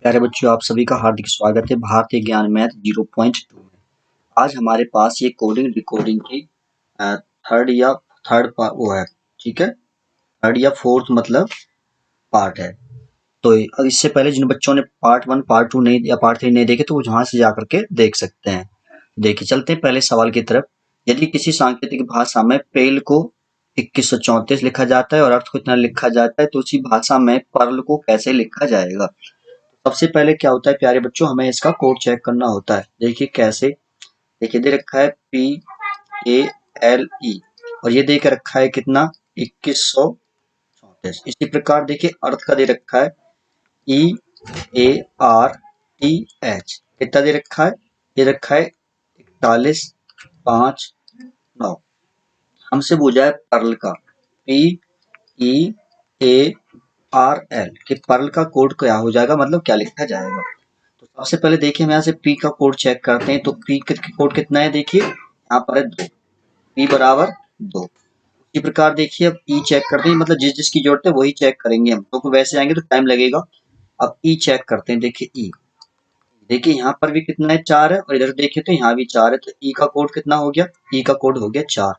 प्यारे बच्चों, आप सभी का हार्दिक स्वागत है भारतीय ज्ञान मैथ 0.2 में। आज हमारे पास ये कोडिंग डिकोडिंग की थर्ड वो है, ठीक है। थर्ड या फोर्थ मतलब पार्ट है। तो अब इससे पहले जिन बच्चों ने पार्ट 1 पार्ट 2 नहीं या पार्ट 3 नहीं देखे तो वो वहां से जाकर के देख सकते हैं। देखिए, चलते हैं पहले सवाल की तरफ। यदि किसी सांकेतिक भाषा में पेल को 2134 लिखा जाता है और अर्थ को इतना लिखा जाता है तो उसी भाषा में पर्ल को कैसे लिखा जाएगा। सबसे पहले क्या होता है प्यारे बच्चों, हमें इसका कोड चेक करना होता है। देखिए कैसे, देखिए दे रखा है PALE और ये दे के रखा है कितना 2134। इसी प्रकार देखिए अर्थ का दे रखा है EARTH, कितना दे रखा है, ये रखा है 4159। हमसे पूछा है पर्ल का PEARL कि पर्ल का कोड क्या हो जाएगा, मतलब क्या लिखा जाएगा। तो सबसे पहले देखिए हम यहाँ से P का कोड चेक करते हैं। तो P का कोड कितना है, देखिए यहाँ पर है 2, P बराबर 2। इसी प्रकार देखिए अब E चेक करते हैं, मतलब जिस जिसकी जरूरत है वही चेक करेंगे हम, तो वैसे आएंगे तो टाइम लगेगा। अब E चेक करते हैं। देखिए E, देखिए यहाँ पर भी कितना है 4 है और इधर देखिए तो यहाँ भी 4 है, तो E का कोड कितना हो गया, E का कोड हो गया 4।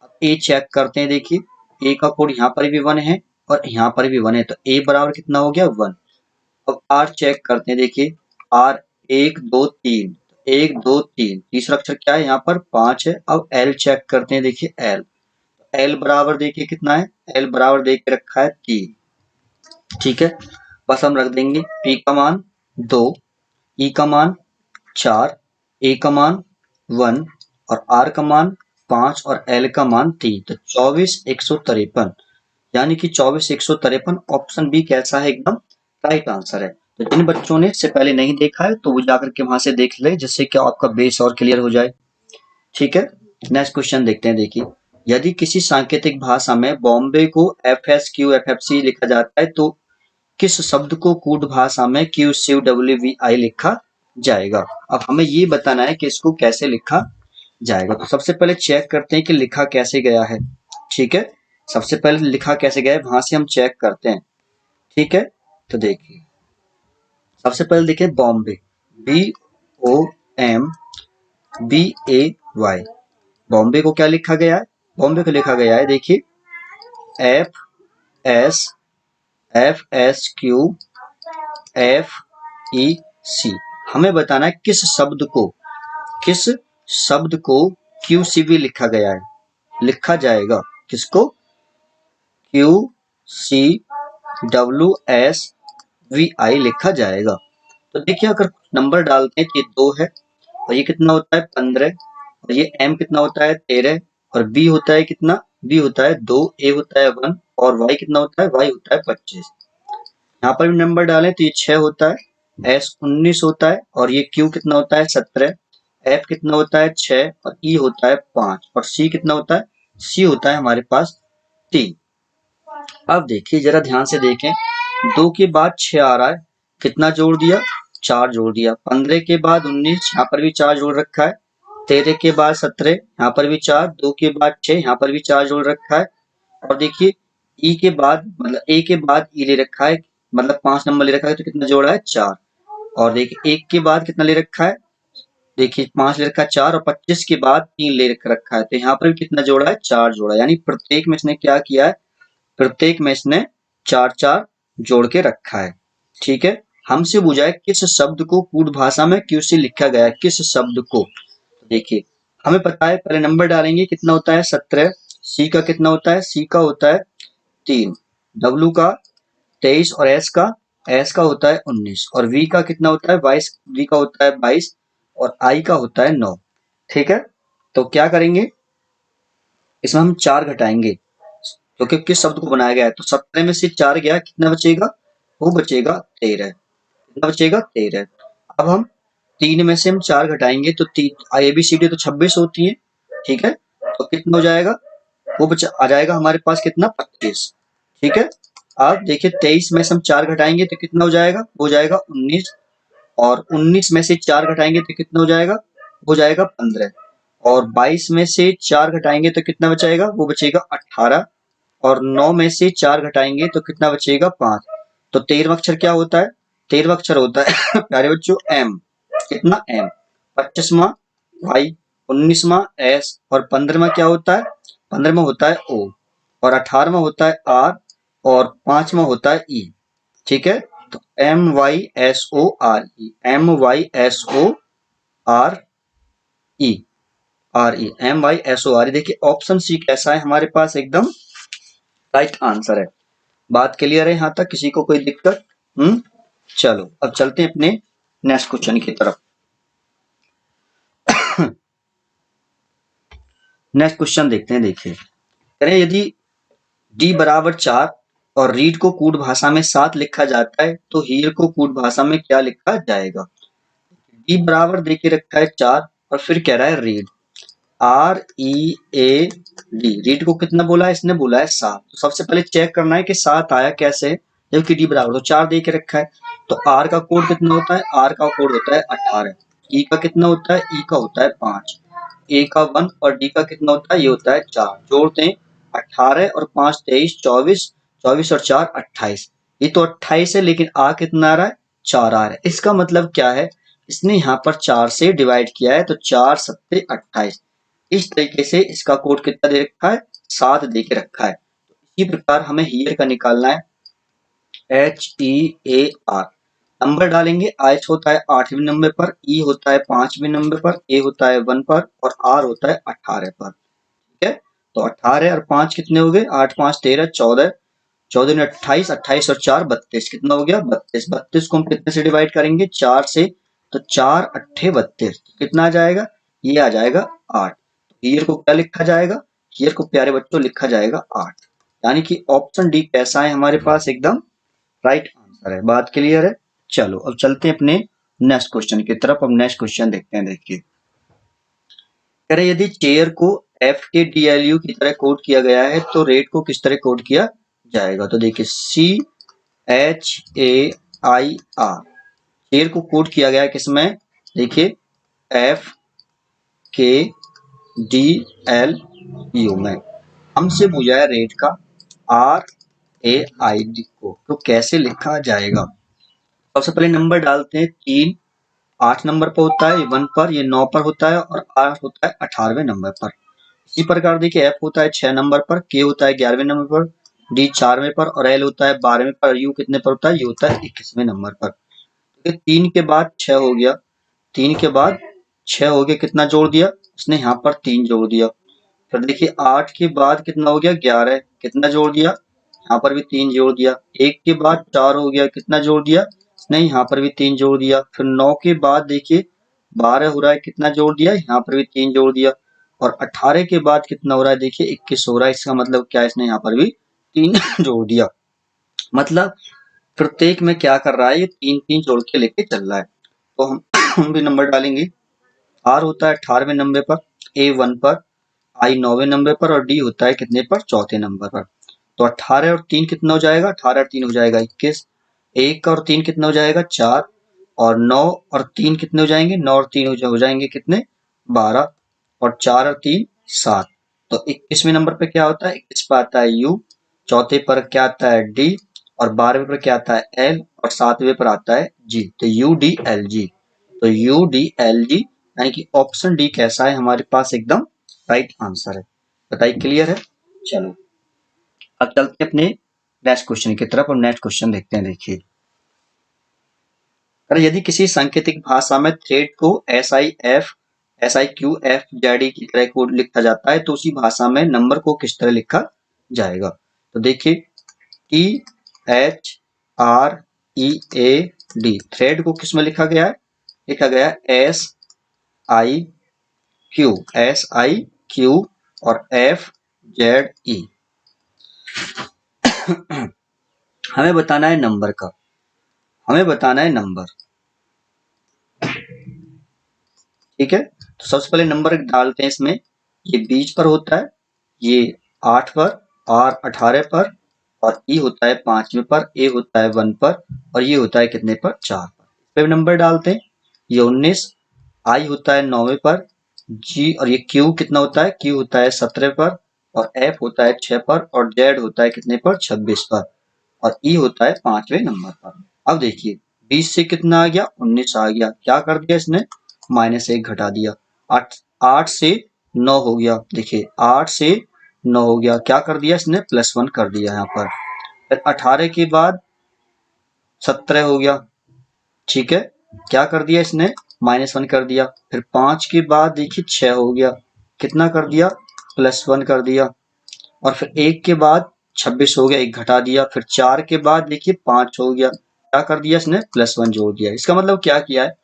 अब A चेक करते हैं। देखिए A का कोड यहाँ पर भी 1 है और यहाँ पर भी 1 है, तो A बराबर कितना हो गया 1। अब R चेक करते हैं। देखिए R 1 2 3, 1 2 3, तीसरा अक्षर क्या है यहाँ पर 5 है। अब L चेक करते हैं। देखिए L बराबर देखिए कितना है, L बराबर देख के रखा है 3, ठीक है। बस हम रख देंगे P का मान 2, E का मान 4, A का मान 1 और R का मान 5 और L का मान 3, तो 24,153, यानी कि 24,153 ऑप्शन बी कैसा है, एकदम राइट आंसर है। तो जिन बच्चों ने इससे पहले नहीं देखा है तो वो जाकर के वहां से देख ले, जिससे कि आपका बेस और क्लियर हो जाए, ठीक है। नेक्स्ट क्वेश्चन देखते हैं। देखिए यदि किसी सांकेतिक भाषा में बॉम्बे को FSQFFC लिखा जाता है तो किस शब्द को कूट भाषा में QCWVI लिखा जाएगा। अब हमें ये बताना है कि इसको कैसे लिखा जाएगा। तो सबसे पहले चेक करते हैं कि लिखा कैसे गया है, ठीक है। सबसे पहले लिखा कैसे गया है वहां से हम चेक करते हैं, ठीक है। तो देखिए सबसे पहले देखिए बॉम्बे, BOMBAY, बॉम्बे को क्या लिखा गया है, बॉम्बे को लिखा गया है देखिए FSFSQFEC। हमें बताना है किस शब्द को QCV लिखा गया है, लिखा जाएगा किसको, QCWSVI लिखा जाएगा। तो देखिए अगर नंबर डालते हैं तो ये 2 है और ये कितना होता है 15 और ये M कितना होता है 13 और B होता है कितना, B होता है 2, A होता है 1 और Y कितना होता है, Y होता है 25। यहाँ पर भी नंबर डालें तो ये 6 होता है, S 19 होता है और ये Q कितना होता है 17, F कितना होता है 6 और E होता है 5 और C कितना होता है, C होता है हमारे पास 3। अब देखिए जरा ध्यान से देखें, 2 के बाद 6 आ रहा है, कितना जोड़ दिया, 4 जोड़ दिया। 15 के बाद 19, यहाँ पर भी 4 जोड़ रखा है। 13 के बाद 17, यहाँ पर भी 4, 2 के बाद 6, यहाँ पर भी 4 जोड़ रखा है। और देखिए ई के बाद मतलब ए के बाद ई ले रखा है, मतलब 5 नंबर ले रखा है, तो कितना जोड़ा है 4। और देखिए 1 के बाद कितना ले रखा है, देखिए 5 ले रखा है 4 और 25 के बाद 3 ले रखा है, तो यहाँ पर भी कितना जोड़ा है 4 जोड़ा, यानी प्रत्येक में इसने क्या किया है, प्रत्येक में इसने 4-4 जोड़ के रखा है, ठीक है। हमसे पूछा है किस शब्द को कूट भाषा में QC लिखा गया है, किस शब्द को। तो देखिए हमें पता है, पहले नंबर डालेंगे, कितना होता है 17, C का कितना होता है, C का होता है 3, W का 23 और S का होता है 19 और V का कितना होता है 22, V का होता है 22 और I का होता है 9, ठीक है। तो क्या करेंगे, इसमें हम 4 घटाएंगे क्योंकि किस शब्द को बनाया गया है, तो 17 में से 4 गया, कितना बचेगा, वो बचेगा 13, कितना बचेगा 13। अब हम 3 में से हम 4 घटाएंगे तो ABCD तो 26 होती है, ठीक है। तो कितना हो जाएगा, वो बचा आ जाएगा हमारे पास कितना 25, ठीक है। अब देखिए 23 में से हम 4 घटाएंगे तो कितना हो जाएगा, हो जाएगा 19 और 19 में से 4 घटाएंगे तो कितना हो जाएगा, हो जाएगा 15 और 22 में से 4 घटाएंगे तो कितना बचाएगा, वो बचेगा 18 और 9 में से 4 घटाएंगे तो कितना बचेगा 5। तो 13वां अक्षर क्या होता है, 13वां अक्षर होता है प्यारे बच्चों एम, कितना एम, 25वां वाई, 19वां एस और 15वां क्या होता है, 15वां होता है ओ और 18वां होता है आर और 5वां होता है ई। ठीक है, तो M Y S O R E, M Y S O R E, R E, M Y S O R E. देखिए ऑप्शन सी कैसा है हमारे पास, एकदम राइट आंसर है। बात क्लियर है यहाँ तक, किसी को कोई दिक्कत? चलो अब चलते हैं अपने नेक्स्ट क्वेश्चन की तरफ। नेक्स्ट क्वेश्चन देखते हैं। देखिए करें यदि डी बराबर 4 और रीड को कूट भाषा में 7 लिखा जाता है तो हीर को कूट भाषा में क्या लिखा जाएगा। डी बराबर दे के रखा है 4 और फिर कह रहा है read, R E A D, read को कितना बोला है इसने, बोला है 7। तो सबसे पहले चेक करना है कि 7 आया कैसे, जबकि डी बराबर तो 4 दे के रखा है। तो आर का कोड कितना होता है, आर का कोड होता है 18, ई का कितना होता है, ई का होता है 5, ए का 1 और डी का कितना होता है, ये होता है 4। जोड़ते हैं 18 और 5 23, 24, 24 और 4 28। ये तो 28 है लेकिन आ कितना आ रहा है, 4 आ रहा है। इसका मतलब क्या है, इसने यहाँ पर 4 से डिवाइड किया है तो 4 सत्ते 28। इस तरीके से इसका कोड कितना दे रखा है, 7 दे के रखा है। तो इसी प्रकार हमें हियर का निकालना है, H E A R. Number डालेंगे, एच होता है 8वें नंबर पर, ई होता है 5वें नंबर पर, ए होता है 1 पर और आर होता है 18 पर। ठीक है, तो 18 और 5 कितने हो गए, 8 5 13, 14, 14 ने 28, 28 और 4 32, कितना हो गया 32। 32 को हम कितने से डिवाइड करेंगे, 4 से, तो 4 अट्ठे 32, कितना आ जाएगा, ये आ जाएगा 8। हियर को क्या लिखा जाएगा, हियर को प्यारे बच्चों लिखा जाएगा 8। यानी कि ऑप्शन डी कैसा है हमारे पास, एकदम राइट आंसर है। बात क्लियर है। चलो अब चलते हैं अपने नेक्स्ट क्वेश्चन की तरफ। अब नेक्स्ट क्वेश्चन देखते हैं। देखिए कह रहे यदि चेयर को एफ के डी एल यू की तरह कोड किया गया है तो रेट को किस तरह कोड किया जाएगा। तो देखिए C H A I R, chair को कोड किया गया है किसमें, देखिए एफ के डी एल यू में। हमसे पूछा है रेट का आर ए आई डी को, तो कैसे लिखा जाएगा। सबसे पहले नंबर डालते हैं, 3 8 नंबर पर होता है, 1 पर, ये 9 पर होता है और आर होता है 18वें नंबर पर। इसी प्रकार देखिए एफ होता है 6 नंबर पर, के होता है 11वें नंबर पर, डी 4वें पर और एल होता है 12वें पर, यू कितने पर होता है, ये होता है 21वें नंबर पर। तो 3 के बाद 6 हो गया, 3 के बाद 6 हो गया, कितना जोड़ दिया उसने यहाँ पर 3 जोड़ दिया। फिर देखिए 8 के बाद कितना हो गया 11, कितना जोड़ दिया, यहाँ पर भी 3 जोड़ दिया। 1 के बाद 4 हो गया, कितना जोड़ दिया इसने, यहाँ पर भी 3 जोड़ दिया। फिर 9 के बाद देखिए 12 हो रहा है, कितना जोड़ दिया, यहाँ पर भी 3 जोड़ दिया। और 18 के बाद कितना हो रहा है, देखिए 21 हो रहा है। इसका मतलब क्या है, इसने यहाँ पर भी 3 जोड़ दिया। मतलब प्रत्येक में क्या कर रहा है, ये 3 जोड़ के लेके चल रहा है। तो हम भी नंबर डालेंगे, आर होता है 18वें नंबर पर, ए 1 पर, आई 9वें नंबर पर और डी होता है कितने पर, चौथे नंबर पर। तो 18 और 3 कितना हो जाएगा, 18 और 3 हो जाएगा 21, 1 और 3 कितना हो जाएगा 4 और 9 और 3 कितने हो जाएंगे, 9 और 3 हो जाएंगे कितने 12 और 4 और 3 7। तो 21वें नंबर पे क्या होता है, 21 पे आता है यू, चौथे पर क्या आता है डी और 12वें पर क्या आता है एल और 7वें पर आता है जी। तो यू डी एल जी, तो यू डी एल जी यानी कि ऑप्शन डी कैसा है हमारे पास, एकदम राइट आंसर है। बताइए क्लियर है। चलो अब चलते हैं अपने नेक्स्ट क्वेश्चन की तरफ और नेक्स्ट क्वेश्चन देखते हैं। देखिए अरे यदि किसी सांकेतिक भाषा में थ्रेड को S I Q F Z E की तरह कोड लिखा जाता है तो उसी भाषा में नंबर को किस तरह लिखा जाएगा। तो देखिए T H R E A D, thread को किस में लिखा गया है, लिखा गया एस आई क्यू और एफ जेड ई। हमें बताना है नंबर का, हमें बताना है नंबर। ठीक है, तो सबसे पहले नंबर डालते हैं इसमें, ये 20 पर होता है, ये 8 पर, आर 18 पर और ई होता है 5वें पर, ए होता है 1 पर और ये होता है कितने पर, 4 पर। इस पे नंबर डालते हैं, ये 19, आई होता है 9वें पर, जी और ये क्यू कितना होता है, क्यू होता है 17 पर और एफ होता है 6 पर और जेड होता है कितने पर, 26 पर और ई होता है 5वें नंबर पर। अब देखिए 20 से कितना आ गया 19 आ गया, क्या कर दिया इसने -1 घटा दिया। 8 से 9 हो गया, देखिए 8 से 9 हो गया, क्या कर दिया इसने +1 कर दिया यहाँ पर। फिर 18 के बाद 17 हो गया, ठीक है, क्या कर दिया इसने -1 कर दिया। फिर 5 के बाद देखिए 6 हो गया, कितना कर दिया +1 कर दिया। और फिर 1 के बाद 26 हो गया, 1 घटा दिया। फिर 4 के बाद देखिए 5 हो गया, क्या कर दिया इसने +1 जोड़ दिया। इसका मतलब क्या किया है,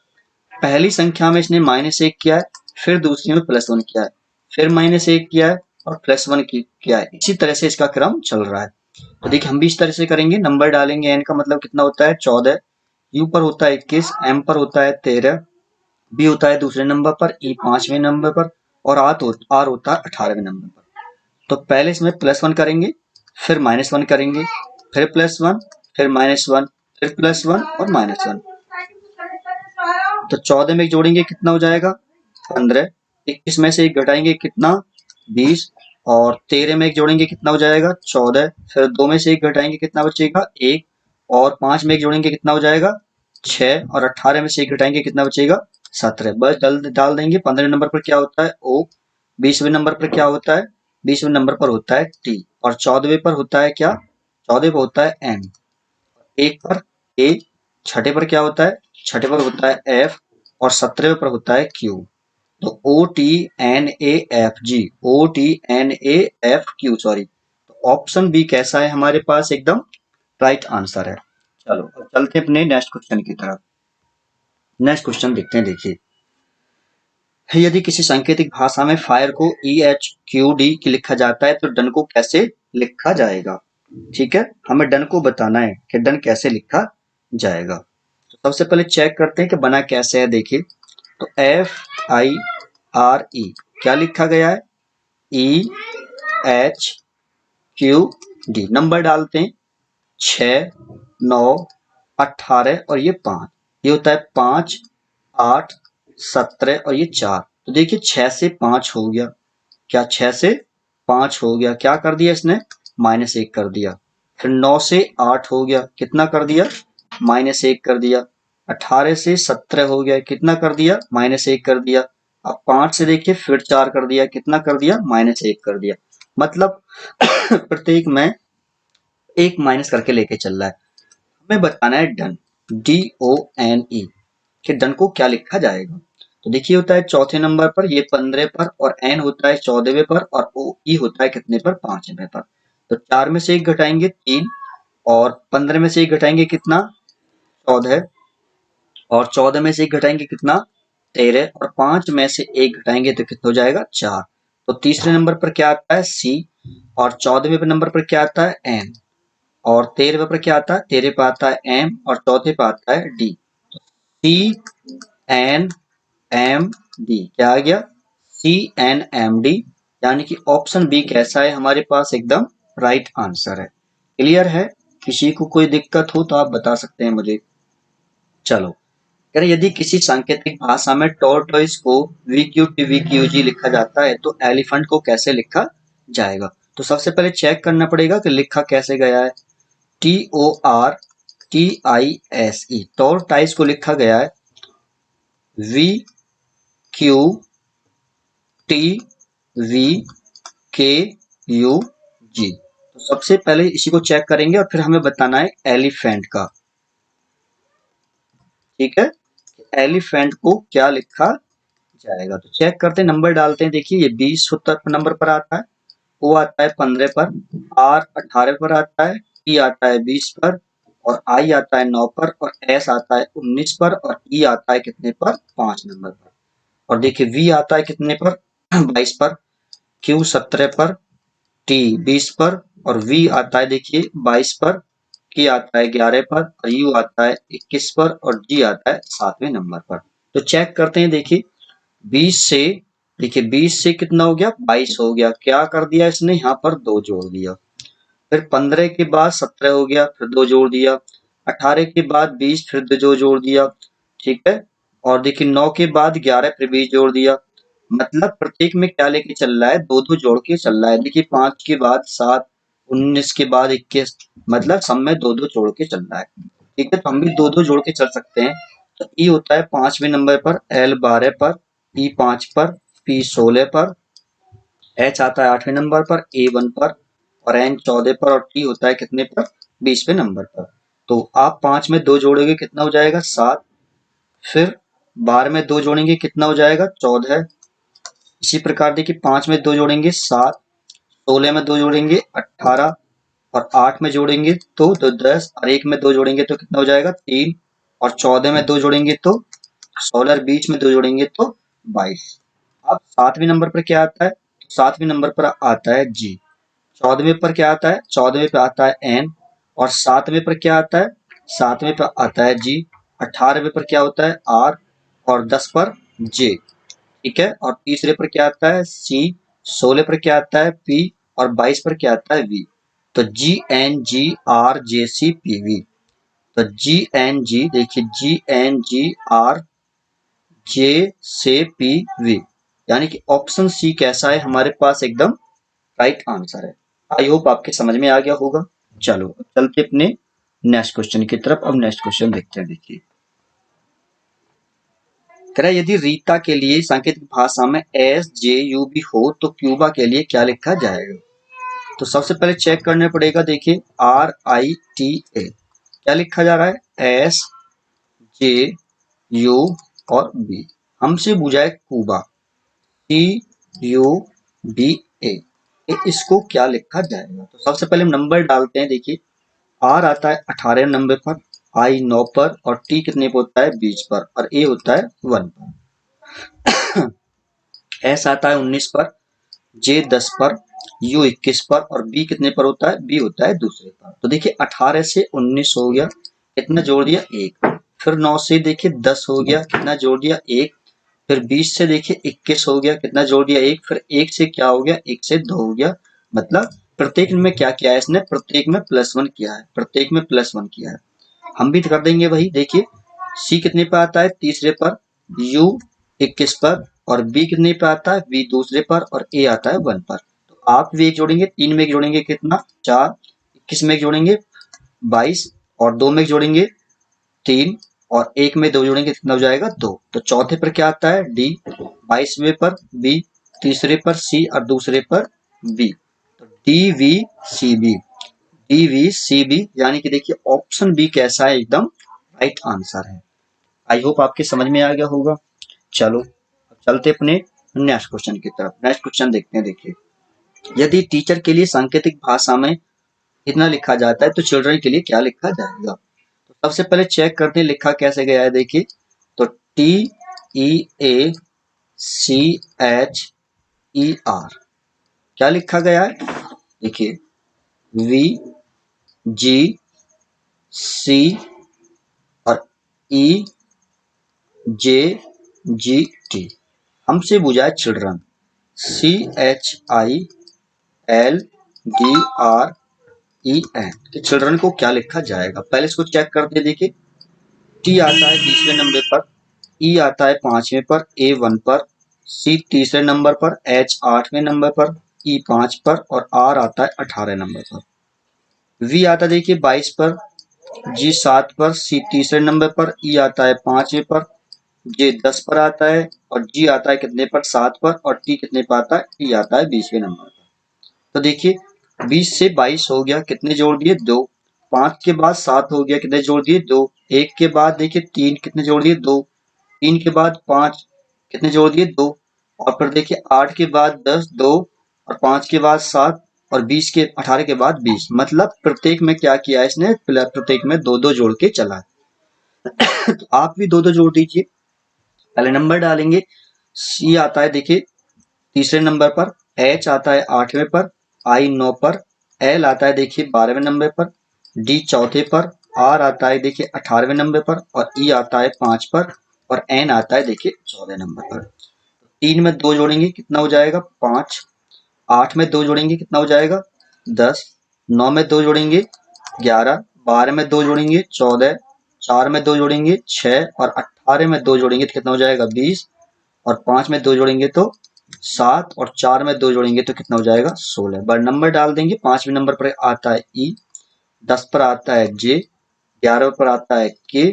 पहली संख्या में इसने -1 किया है, फिर दूसरी में +1 किया है, फिर -1 किया है और +1 किया है। इसी तरह से इसका क्रम चल रहा है। तो देखिए हम भी इस तरह से करेंगे, नंबर डालेंगे। n का मतलब कितना होता है 14, u पर होता है 21, m पर होता है 13, b होता है दूसरे नंबर पर, e 5वें नंबर पर और r होता है 18वें नंबर पर। तो पहले इसमें +1 करेंगे, फिर -1 करेंगे, फिर +1, फिर -1, फिर +1 और -1। तो 14 में जोड़ेंगे कितना हो जाएगा 15, 21 में से 1 घटाएंगे कितना 20 और 13 में 1 जोड़ेंगे कितना हो जाएगा 14, फिर 2 में से 1 घटाएंगे कितना बचेगा 1 और 5 में 1 जोड़ेंगे कितना हो जाएगा 6 और 18 में से 1 घटाएंगे कितना बचेगा 17। बस डाल देंगे। 15वें नंबर पर क्या होता है O, 20वें नंबर पर क्या होता है 20वें नंबर पर होता है T और 14वें पर होता है क्या 14वें पर होता है M, 1 पर A, छठे पर क्या होता है छठे पर होता है F और 17वें पर होता है Q। तो OTNAFG, OTNAFQ सॉरी। तो ऑप्शन बी कैसा है हमारे पास एकदम राइट आंसर है। चलो अब चलते हैं अपने नेक्स्ट क्वेश्चन की तरफ। नेक्स्ट क्वेश्चन देखते हैं। देखिए यदि किसी सांकेतिक भाषा में फायर को EHQD की लिखा जाता है तो डन को कैसे लिखा जाएगा। ठीक है, हमें डन को बताना है कि डन कैसे लिखा जाएगा। तो सबसे पहले चेक करते हैं कि बना कैसे है। देखिए तो FIRE क्या लिखा गया है EHQD। नंबर डालते हैं 6, 9, 18 और ये 5, ये होता है 5, 8, 17 और ये 4। तो देखिए 6 से 5 हो गया, क्या 6 से 5 हो गया, क्या कर दिया इसने -1 कर दिया। फिर 9 से 8 हो गया, कितना कर दिया -1 कर दिया। 18 से 17 हो गया, कितना कर दिया -1 कर दिया। अब 5 से देखिए फिर 4 कर दिया, कितना कर दिया -1 कर दिया। मतलब प्रत्येक में एक माइनस करके लेके चल रहा है। हमें बताना है डन DONE कि डन को क्या लिखा जाएगा। तो देखिए होता है चौथे नंबर पर, ये 15 पर और n होता है 14वें पर और OE होता है कितने पर 5वें पर। तो 4 में से 1 घटाएंगे 3 और 15 में से 1 घटाएंगे कितना 14 और 14 में से 1 घटाएंगे कितना 13 और 5 में से 1 घटाएंगे तो कितना हो जाएगा 4। तो तीसरे नंबर पर क्या आता है C और 14वें नंबर पर क्या आता है N और 13वें पर क्या आता है 13 पे आता है M और चौथे पे आता है D। तो CNMD क्या आ गया CNMD, यानी कि ऑप्शन बी कैसा है हमारे पास एकदम राइट आंसर है। क्लियर है, किसी को कोई दिक्कत हो तो आप बता सकते हैं मुझे। चलो कह रहे यदि किसी सांकेतिक भाषा में टॉर्टोइस को VQT लिखा जाता है तो एलिफेंट को कैसे लिखा जाएगा। तो सबसे पहले चेक करना पड़ेगा कि लिखा कैसे गया है। TORTISE टॉर्टाइस को लिखा गया है VQTVKUG। तो सबसे पहले इसी को चेक करेंगे और फिर हमें बताना है एलिफेंट का। ठीक है, एलिफेंट को क्या लिखा जाएगा। तो चेक करते हैं, नंबर डालते हैं। देखिए ये 20 नंबर पर आता है, O आता है 15 पर, R 18 पर आता है, T आता है 20 पर और I आता है 9 पर और S आता है 19 पर और E आता है कितने पर 5 नंबर पर। और देखिए V आता है कितने पर 22 पर, Q 17 पर, T 20 पर और V आता है देखिए 22 पर, K आता है 11 पर और U आता है 21 पर और G आता है 7वें नंबर पर। तो चेक करते हैं। देखिए 20 से देखिए 20 से कितना हो गया 22 हो गया, क्या कर दिया इसने यहाँ पर 2 जोड़ दिया। फिर 15 के बाद 17 हो गया, फिर 2 जोड़ दिया। 18 के बाद 20 फिर 2 जोड़ दिया। ठीक है, और देखिए 9 के बाद 11 फिर 20 जोड़ दिया। मतलब प्रत्येक में क्या लेके चल रहा है 2 जोड़ के चल रहा है। देखिए 5 के बाद 7, 19 के बाद 21, मतलब सब में 2 जोड़ के चल रहा है। ठीक है, तो हम भी दो दो जोड़ के चल सकते हैं। तो ई होता है 5वें नंबर पर, एल 12 पर, ई 5 पर, पी 16 पर, एच आता है 8वें नंबर पर, ए 1 पर, और एन 14 पर, और टी होता है कितने पर, 20वें नंबर पर। तो आप 5 में 2 जोड़ोगे कितना हो जाएगा 7, फिर 12 में 2 जोड़ेंगे कितना हो जाएगा 14, इसी प्रकार देखिए 5 में 2 जोड़ेंगे 7, 16 में 2 जोड़ेंगे 18, और 8 में जोड़ेंगे तो 10, और 1 में 2 जोड़ेंगे तो कितना हो जाएगा 3, और 14 में 2 जोड़ेंगे तो 16, बीच में 2 जोड़ेंगे तो 22। अब 7वें नंबर पर क्या आता है, 7वें नंबर पर आता है जी। 14वें पर क्या आता है, 14वें पे आता है एन, और 7वें पर क्या आता है, 7वें पर आता है जी। 18वें पर क्या होता है आर, और 10 पर जे। ठीक है, और तीसरे पर क्या आता है सी, 16 पर क्या आता है पी, और 22 पर क्या आता है वी। तो G N G R J C P V. तो जी एन जी देखिए, जी एन जी आर जे से पी वी, यानी कि ऑप्शन सी कैसा है हमारे पास, एकदम राइट आंसर है। आई होप आपके समझ में आ गया होगा। चलो अब चलते अपने नेक्स्ट क्वेश्चन की तरफ। अब नेक्स्ट क्वेश्चन देखते हैं। देखिए कह रहा है यदि रीता के लिए सांकेतिक भाषा में एस जे यू बी हो तो क्यूबा के लिए क्या लिखा जाएगा। तो सबसे पहले चेक करना पड़ेगा। देखिए आर आई टी ए क्या लिखा जा रहा है, एस जे यू और बी, हमसे पूछा है क्यूबा, सी यू बी ए, इसको क्या लिखा जाएगा। तो सबसे पहले हम नंबर डालते हैं। देखिए आर आता है 18 नंबर पर, आई 9 पर, और टी कितने पर होता है 20 पर, और ए होता है 1 पर। एस आता है 19 पर, जे 10 पर, यू 21 पर, और बी कितने पर होता है, बी होता है दूसरे पर। तो देखिए 18 से 19 हो गया, कितना जोड़ दिया 1, फिर 9 से देखिए 10 हो गया, कितना जोड़ दिया 1, फिर 20 से देखिए 21 हो गया, कितना जोड़ दिया 1, फिर 1 से क्या हो गया, 1 से 2 हो गया। मतलब प्रत्येक में क्या किया है इसने, प्रत्येक में +1 किया है, प्रत्येक में +1 किया है। हम भी कर देंगे वही। देखिए सी कितने पे आता है तीसरे पर, यू 21 पर, और बी कितने पे आता है बी दूसरे पर, और ए आता है 1 पर। तो आप भी एक जोड़ेंगे, 3 में एक जोड़ेंगे कितना 4, 21 में एक जोड़ेंगे 22, और 2 में एक जोड़ेंगे 3, और 1 में 2 जोड़ेंगे कितना हो जाएगा 2। तो चौथे पर क्या आता है डी, 22वें पर बी, तीसरे पर सी, और दूसरे पर बी। तो D V C B, D V C B, यानी कि देखिए ऑप्शन बी कैसा है, एकदम राइट आंसर है। आई होप आपके समझ में आ गया होगा। चलो अब चलते अपने नेक्स्ट क्वेश्चन की तरफ। नेक्स्ट क्वेश्चन देखते हैं। देखिए यदि टीचर के लिए सांकेतिक भाषा में इतना लिखा जाता है तो चिल्ड्रन के लिए क्या लिखा जाएगा। तो सबसे पहले चेक करते हैं लिखा कैसे गया है। देखिए तो टी ई ए सी एच ई आर क्या लिखा गया है। देखिए वी जी सी और ई जे जी टी, हमसे पूछा है children, C H I L D R E N, कि चिल्ड्रन को क्या लिखा जाएगा। पहले इसको चेक करते देखिए, टी आता है 20वें नंबर पर, ई आता है 5वें पर, ए 1 पर, सी तीसरे नंबर पर, एच 8वें नंबर पर, ई 5 पर, और आर आता है 18 नंबर पर। वी आता देखिए 22 पर, जी 7 पर, सी तीसरे नंबर पर, ई आता है 5वें पर, जे 10 पर आता है, और जी आता है कितने पर 7 पर, और टी कितने पर आता है, टी आता है 20वें नंबर पर। तो देखिए 20 से 22 हो गया, कितने जोड़ दिए 2, 5 के बाद 7 हो गया, कितने जोड़ दिए 2, 1 के बाद देखिए 3, कितने जोड़ दिए 2, 3 के बाद 5, कितने जोड़ दिए 2, और फिर देखिए 8 के बाद 10 2, और 5 के बाद 7, और 20 के 18 के बाद 20। मतलब प्रत्येक में क्या किया है इसने, प्रत्येक में 2 2 जोड़ के चला है। तो आप भी 2 2 जोड़ दीजिए। पहले नंबर डालेंगे, सी आता है देखिए तीसरे नंबर पर, एच आता है 8वें पर, आई 9 पर, एल आता है देखिए 12वें नंबर पर, डी चौथे पर, आर आता है देखिए 18वें नंबर पर, और ई आता है 5 पर, और एन आता है देखिए 14 नंबर पर। 3 में 2 जोड़ेंगे कितना हो जाएगा 5, 8 में 2 जोड़ेंगे कितना हो जाएगा 10, 9 में 2 जोड़ेंगे 11, 12 में 2 जोड़ेंगे 14, 4 में 2 जोड़ेंगे 6, और 18 में 2 जोड़ेंगे तो कितना हो जाएगा 20, और 5 में 2 जोड़ेंगे तो 7, और 4 में 2 जोड़ेंगे तो कितना हो जाएगा 16। बार नंबर डाल देंगे। 5वें नंबर पर आता है ई, 10 पर आता है जे, 11वें पर आता है के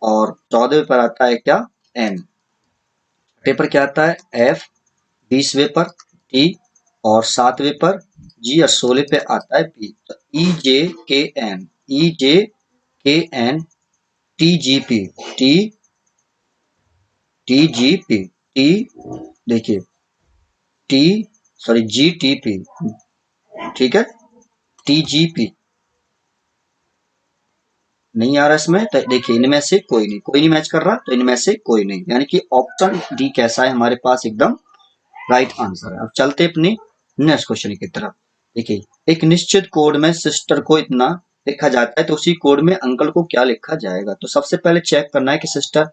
और 14वें पर आता है क्या, एन। छठे पर क्या आता है एफ, 20वें पर टी और 7वें पर जी और 16 पे आता है पी। तो ई J K N, E J K N T G P, T T G P, T देखिए T sorry G T P, ठीक है, टी जी पी। नहीं आ रहा इसमें तो देखिए इनमें से कोई नहीं मैच कर रहा, तो इनमें से कोई नहीं, यानी कि ऑप्शन डी कैसा है हमारे पास एकदम राइट आंसर है। अब चलते अपनी नेक्स्ट क्वेश्चन की तरफ। देखिए एक निश्चित कोड में सिस्टर को इतना लिखा जाता है तो उसी कोड में अंकल को क्या लिखा जाएगा। तो सबसे पहले चेक करना है कि सिस्टर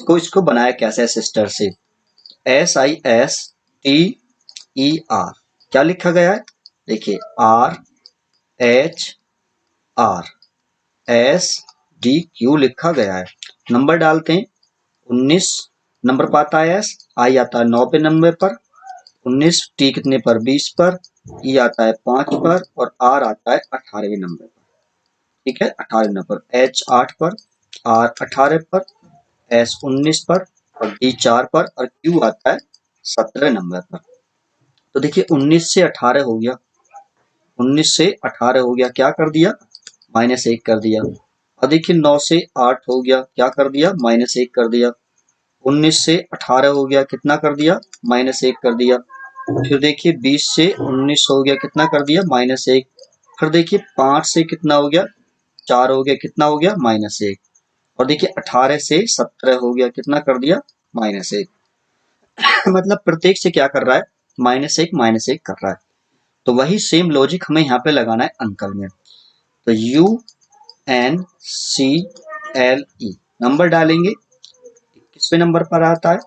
को इसको बनाया कैसे है। सिस्टर से SISTER क्या लिखा गया है, देखिए RHR SDQ लिखा गया है। नंबर डालते हैं, 19 नंबर पर आता है एस, आई आता है 9वें नंबर पर, 19 टी कितने पर 20 पर, ई आता है 5 पर और आर आता है 18वें नंबर पर। ठीक है, 18वें नंबर पर, एच 8 पर, आर 18 पर, एस 19 पर और डी 4 पर और क्यू आता है 17वें नंबर पर। तो देखिए 19 से 18 हो गया, 19 से 18 हो गया, क्या कर दिया -1 कर दिया। और देखिए 9 से 8 हो गया, क्या कर दिया -1 कर दिया। 19 से 18 हो गया, कितना कर दिया -1 कर दिया। फिर देखिए 20 से 19 हो गया, कितना कर दिया -1। फिर देखिए 5 से कितना हो गया 4 हो गया, कितना हो गया -1। और देखिए 18 से 17 हो गया, कितना कर दिया -1। मतलब प्रत्येक से क्या कर रहा है -1 कर रहा है। तो वही सेम लॉजिक हमें यहाँ पे लगाना है अंकल में। तो UNCLE नंबर डालेंगे, किसवें नंबर पर आता है,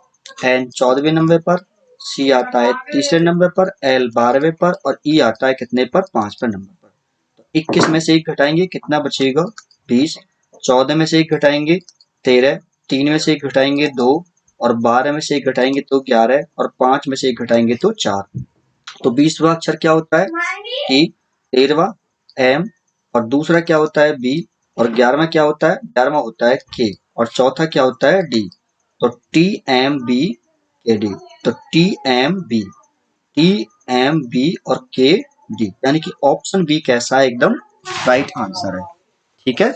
एन 14वें नंबर पर, सी आता है तीसरे नंबर पर, एल 12वें पर और ई आता है कितने पर 5वें नंबर पर। तो 21 में से 1 घटाएंगे, कितना बचेगा 20, 14 में से 1 घटाएंगे 13, 3 में से 1 घटाएंगे 2 और 12 में से 1 घटाएंगे तो 11 और 5 में से 1 घटाएंगे तो 4। तो 20वां अक्षर क्या होता है ई, 13वां एम और दूसरा क्या होता है बी और 11वां क्या होता है, 11वां होता है के और चौथा क्या होता है डी। तो TMB KD, तो TMB और KD यानी कि ऑप्शन बी कैसा है, एकदम राइट आंसर है। ठीक है,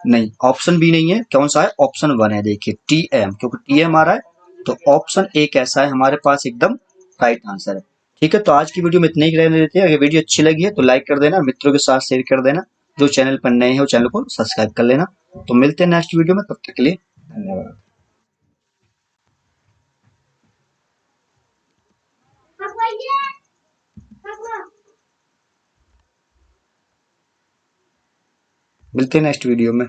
नहीं ऑप्शन बी नहीं है, कौन सा है ऑप्शन 1 है। देखिए TM, क्योंकि TM आ रहा है तो ऑप्शन ए कैसा है हमारे पास, एकदम राइट आंसर है। ठीक है, तो आज की वीडियो में इतने ही रहने देते हैं। अगर वीडियो अच्छी लगी है तो लाइक कर देना, मित्रों के साथ शेयर कर देना, जो चैनल पर नए हैं वो चैनल को सब्सक्राइब कर लेना। तो मिलते हैं नेक्स्ट वीडियो में, तब तक के लिए धन्यवाद। मिलते हैं नेक्स्ट वीडियो में।